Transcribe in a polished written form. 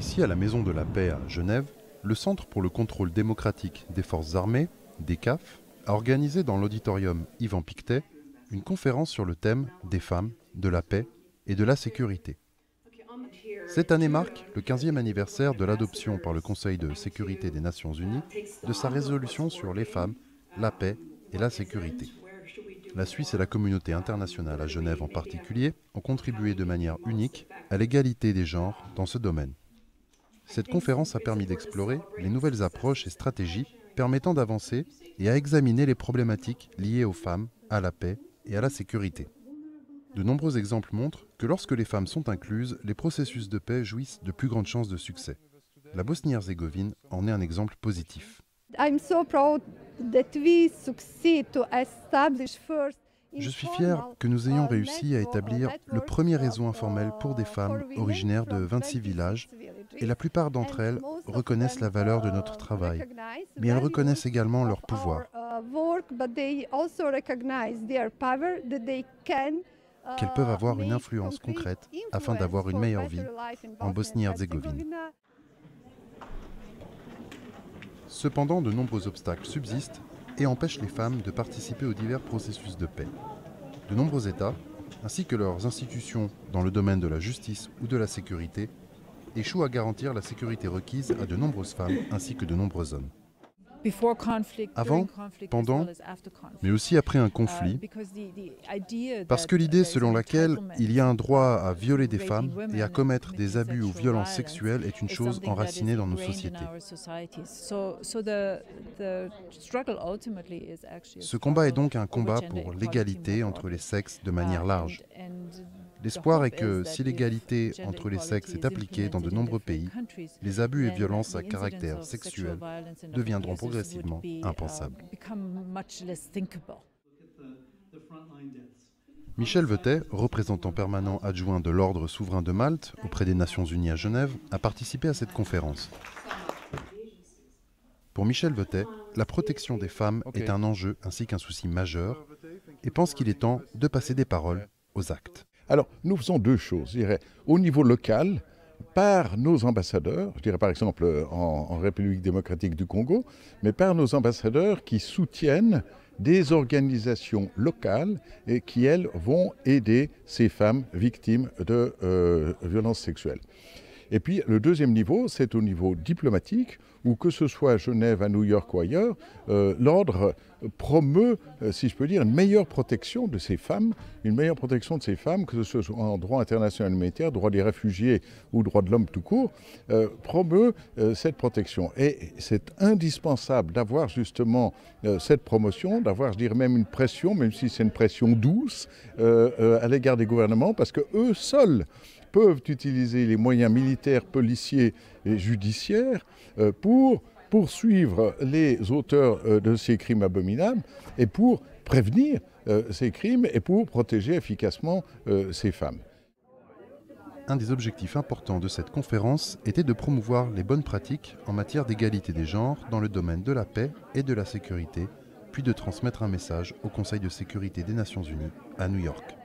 Ici, à la Maison de la Paix à Genève, le Centre pour le contrôle démocratique des forces armées, DECAF, a organisé dans l'auditorium Yvan Pictet une conférence sur le thème des femmes, de la paix et de la sécurité. Cette année marque le 15e anniversaire de l'adoption par le Conseil de sécurité des Nations Unies de sa résolution sur les femmes, la paix et la sécurité. La Suisse et la communauté internationale à Genève en particulier ont contribué de manière unique à l'égalité des genres dans ce domaine. Cette conférence a permis d'explorer les nouvelles approches et stratégies permettant d'avancer et à examiner les problématiques liées aux femmes, à la paix et à la sécurité. De nombreux exemples montrent que lorsque les femmes sont incluses, les processus de paix jouissent de plus grandes chances de succès. La Bosnie-Herzégovine en est un exemple positif. Je suis fier que nous ayons réussi à établir le premier réseau informel pour des femmes originaires de 26 villages et la plupart d'entre elles reconnaissent la valeur de notre travail, mais elles reconnaissent également leur pouvoir, qu'elles peuvent avoir une influence concrète afin d'avoir une meilleure vie en Bosnie-Herzégovine. Cependant, de nombreux obstacles subsistent et empêchent les femmes de participer aux divers processus de paix. De nombreux États, ainsi que leurs institutions dans le domaine de la justice ou de la sécurité, échouent à garantir la sécurité requise à de nombreuses femmes ainsi que de nombreux hommes. Avant, pendant, mais aussi après un conflit, parce que l'idée selon laquelle il y a un droit à violer des femmes et à commettre des abus ou violences sexuelles est une chose enracinée dans nos sociétés. Ce combat est donc un combat pour l'égalité entre les sexes de manière large. L'espoir est que si l'égalité entre les sexes est appliquée dans de nombreux pays, les abus et violences à caractère sexuel deviendront progressivement impensables. Michel Vetet, représentant permanent adjoint de l'Ordre souverain de Malte auprès des Nations Unies à Genève, a participé à cette conférence. Pour Michel Vetet, la protection des femmes est un enjeu ainsi qu'un souci majeur et pense qu'il est temps de passer des paroles aux actes. Alors, nous faisons deux choses, je dirais, au niveau local, par nos ambassadeurs, je dirais par exemple en République démocratique du Congo, mais par nos ambassadeurs qui soutiennent des organisations locales et qui, elles, vont aider ces femmes victimes de violences sexuelles. Et puis le deuxième niveau, c'est au niveau diplomatique, où que ce soit à Genève, à New York ou ailleurs, l'ordre promeut, si je peux dire, une meilleure protection de ces femmes, que ce soit en droit international humanitaire, droit des réfugiés ou droit de l'homme tout court, promeut cette protection. Et c'est indispensable d'avoir justement cette promotion, d'avoir, je dirais même une pression, même si c'est une pression douce, à l'égard des gouvernements, parce qu'eux seuls peuvent utiliser les moyens militaires, policiers et judiciaires pour poursuivre les auteurs de ces crimes abominables et pour prévenir ces crimes et pour protéger efficacement ces femmes. Un des objectifs importants de cette conférence était de promouvoir les bonnes pratiques en matière d'égalité des genres dans le domaine de la paix et de la sécurité, puis de transmettre un message au Conseil de sécurité des Nations Unies à New York.